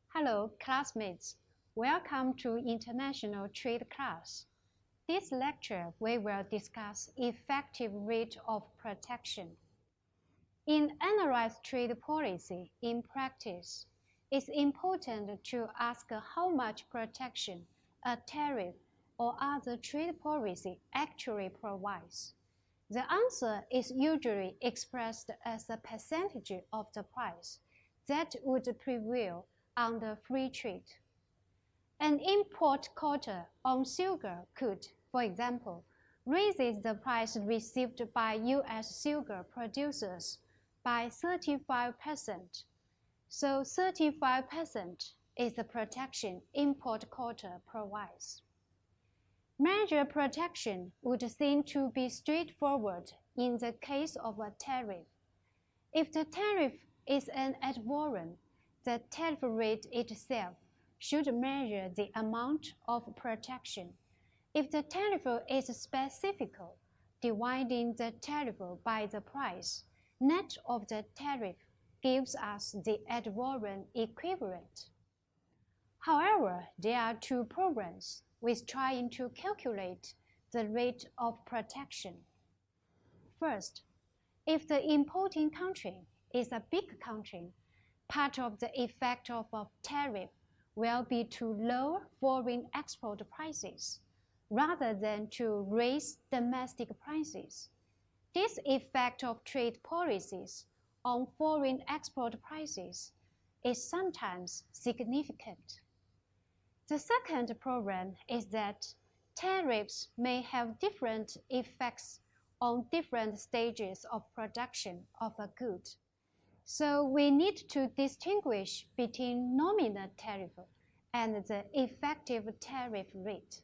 Hello, classmates. Welcome to International Trade class. This lecture, we will discuss effective rate of protection. In analyze trade policy in practice, it's important to ask how much protection a tariff or other trade policy actually provides. The answer is usually expressed as a percentage of the price that would prevail under free trade. An import quota on sugar could, for example, raise the price received by U.S. sugar producers by 35%. So 35% is the protection import quota provides. Measure protection would seem to be straightforward in the case of a tariff. If the tariff is an ad valorem, the tariff rate itself should measure the amount of protection. If the tariff is specific, dividing the tariff by the price net of the tariff gives us the ad valorem equivalent. However, there are two problems with trying to calculate the rate of protection. First, if the importing country is a big country, part of the effect of a tariff will be to lower foreign export prices rather than to raise domestic prices. This effect of trade policies on foreign export prices is sometimes significant. The second problem is that tariffs may have different effects on different stages of production of a good. So we need to distinguish between nominal tariff and the effective tariff rate.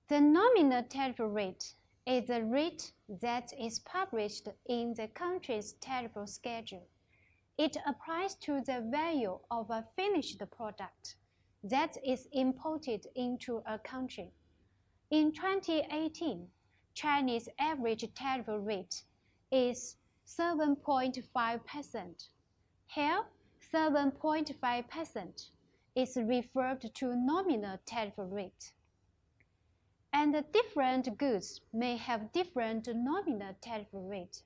The nominal tariff rate is the rate that is published in the country's tariff schedule. It applies to the value of a finished product that is imported into a country. In 2018, Chinese average tariff rate is 7.5%. Here, 7.5% is referred to nominal tariff rate. And different goods may have different nominal tariff rate.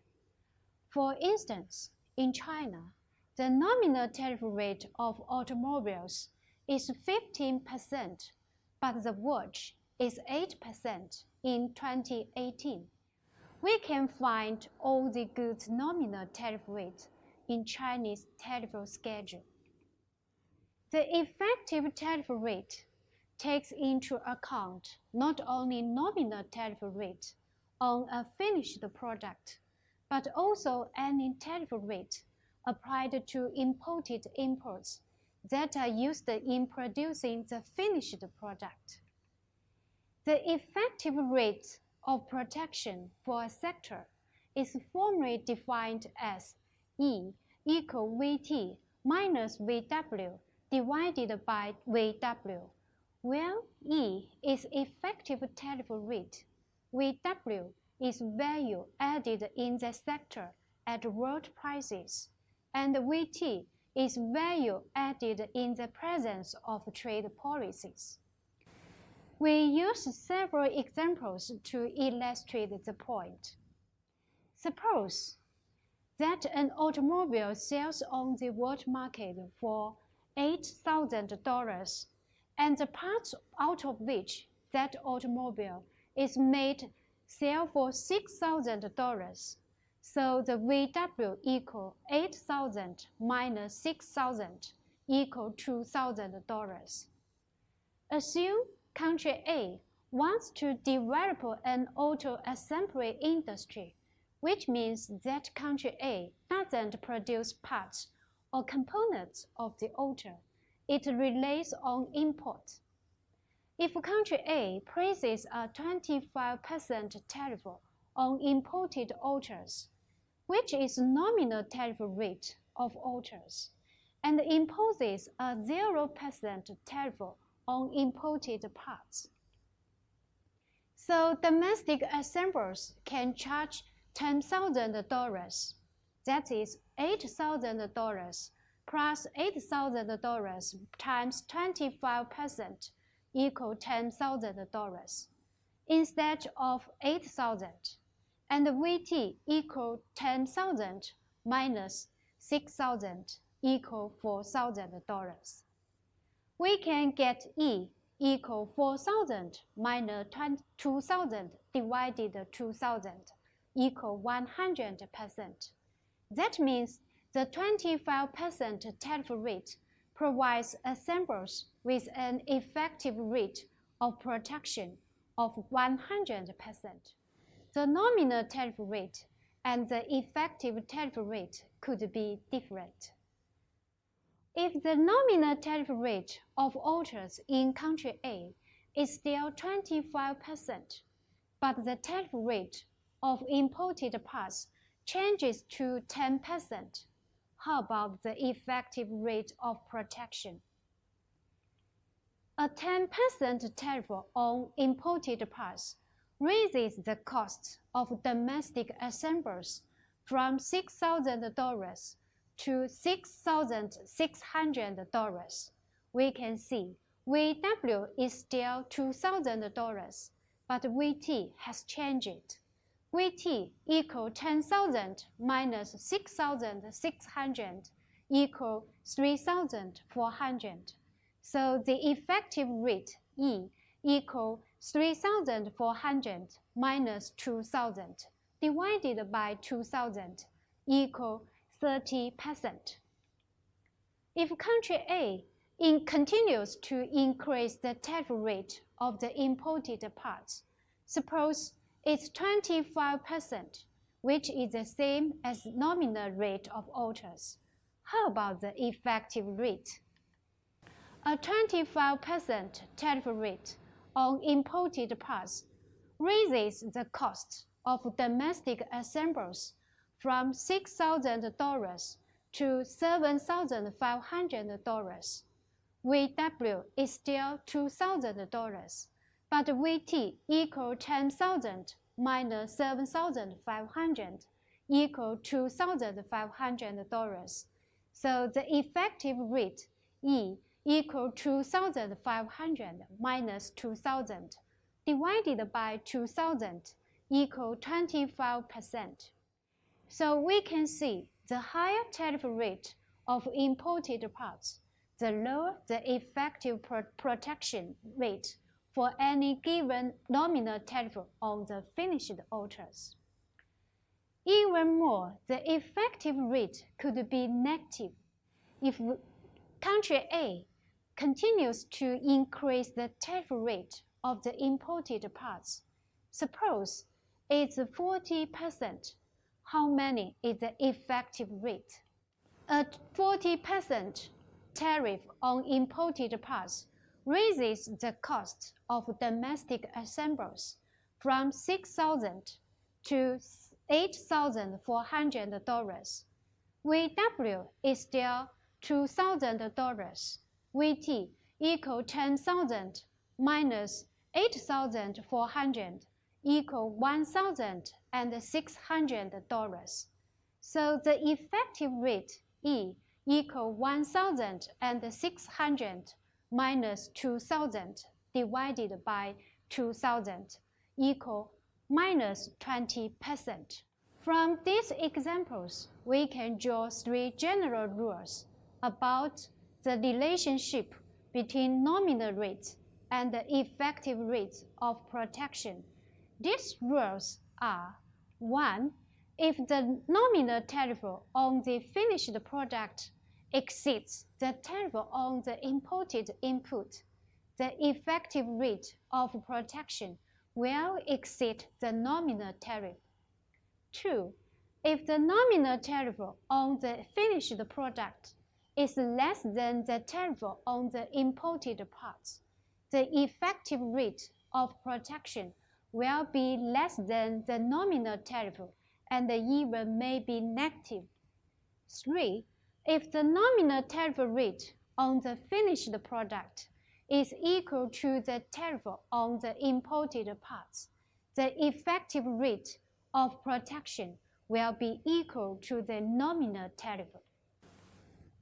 For instance, in China, the nominal tariff rate of automobiles is 15%, but the watch is 8% in 2018. We can find all the goods' nominal tariff rate in Chinese tariff schedule. The effective tariff rate takes into account not only nominal tariff rate on a finished product, but also any tariff rate applied to imported imports that are used in producing the finished product. The effective rate of protection for a sector is formally defined as E equal Vt minus Vw divided by Vw, where E is effective tariff rate, Vw is value added in the sector at world prices, and Vt is value added in the presence of trade policies. We use several examples to illustrate the point. Suppose that an automobile sells on the world market for $8,000, and the parts out of which that automobile is made sell for $6,000. So the VW equal 8,000 minus 6,000 equal $2,000. Assume country A wants to develop an auto assembly industry, which means that country A doesn't produce parts or components of the auto. It relies on imports. If country A places a 25% tariff on imported autos, which is nominal tariff rate of autos, and imposes a 0% tariff on imported parts, So domestic assemblers can charge $10,000. That is $8,000 plus $8,000 times 25% equal $10,000 instead of 8,000, and VT equal 10,000 minus 6,000 equal $4,000. We can get E equal 4,000 minus 2,000 divided 2,000 equal 100%. That means the 25% tariff rate provides assemblers with an effective rate of protection of 100%. The nominal tariff rate and the effective tariff rate could be different. If the nominal tariff rate of autos in country A is still 25%, but the tariff rate of imported parts changes to 10%, how about the effective rate of protection? A 10% tariff on imported parts raises the cost of domestic assemblers from $6,000 to $6,600. We can see VW is still $2,000, but VT has changed. VT equal 10,000 minus 6,600 equal 3,400. So the effective rate E equal 3,400 minus 2,000 divided by 2,000 equal 30%. If country A continues to increase the tariff rate of the imported parts, suppose it's 25%, which is the same as nominal rate of autos. How about the effective rate? A 25% tariff rate on imported parts raises the cost of domestic assemblers from $6,000 to $7,500. VW is still $2,000, but VT equal 10,000 minus 7,500 equal $2,500. So the effective rate E equal 2,500 minus 2,000 divided by 2,000 equal 25%. So we can see the higher tariff rate of imported parts, the lower the effective protection rate for any given nominal tariff on the finished autos. Even more, the effective rate could be negative if country A continues to increase the tariff rate of the imported parts. Suppose it's 40%. How many is the effective rate? A 40% tariff on imported parts raises the cost of domestic assemblers from $6,000 to $8,400. VW is still $2,000. VT equal 10,000 minus 8,400 equal $1,600. So the effective rate E equal 1,600 minus 2,000 divided by 2,000 equal minus 20%. From these examples, we can draw three general rules about the relationship between nominal rates and the effective rates of protection. These rules are: 1. If the nominal tariff on the finished product exceeds the tariff on the imported input, the effective rate of protection will exceed the nominal tariff. 2. If the nominal tariff on the finished product is less than the tariff on the imported parts, the effective rate of protection will be less than the nominal tariff and even may be negative. 3. If the nominal tariff rate on the finished product is equal to the tariff on the imported parts, the effective rate of protection will be equal to the nominal tariff.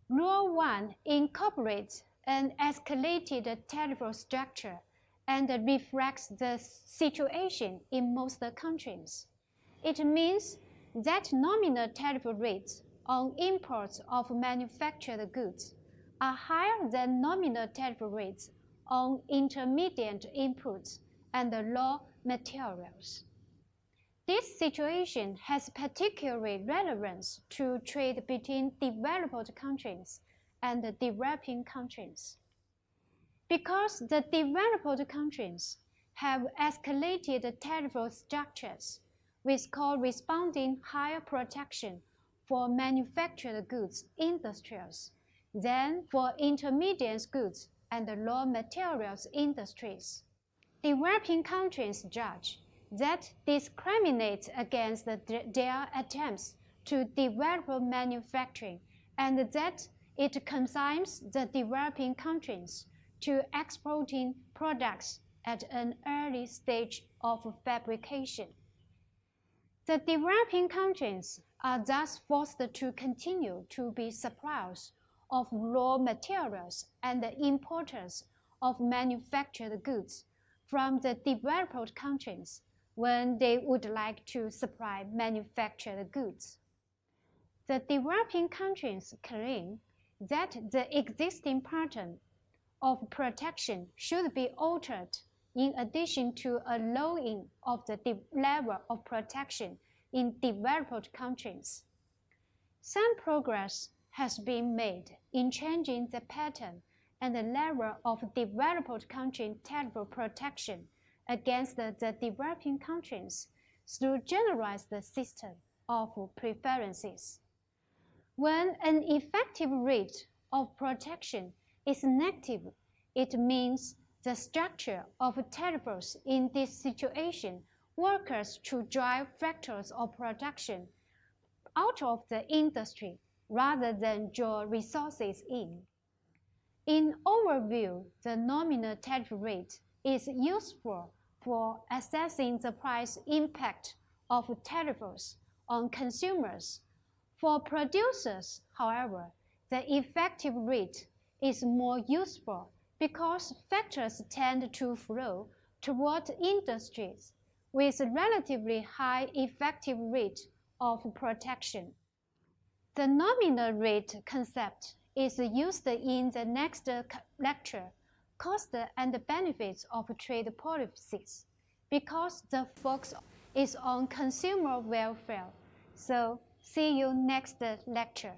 Rule 1 incorporates an escalated tariff structure and reflects the situation in most countries. It means that nominal tariff rates on imports of manufactured goods are higher than nominal tariff rates on intermediate inputs and raw materials. This situation has particular relevance to trade between developed countries and developing countries. Because the developed countries have escalated tariff structures with corresponding higher protection for manufactured goods industries than for intermediate goods and raw materials industries. Developing countries judge that discriminates against their attempts to develop manufacturing and that it consigns the developing countries to exporting products at an early stage of fabrication. The developing countries are thus forced to continue to be suppliers of raw materials and importers of manufactured goods from the developed countries when they would like to supply manufactured goods. The developing countries claim that the existing pattern of protection should be altered in addition to a lowering of the level of protection in developed countries. Some progress has been made in changing the pattern and the level of developed country tariff protection against the developing countries through generalized system of preferences. When an effective rate of protection is negative, it means the structure of tariffs in this situation works to drive factors of production out of the industry rather than draw resources in. In overview, the nominal tariff rate is useful for assessing the price impact of tariffs on consumers. For producers, however, the effective rate is more useful because factors tend to flow toward industries with relatively high effective rate of protection. The nominal rate concept is used in the next lecture, Cost and Benefits of Trade Policies, because the focus is on consumer welfare. So, see you next lecture.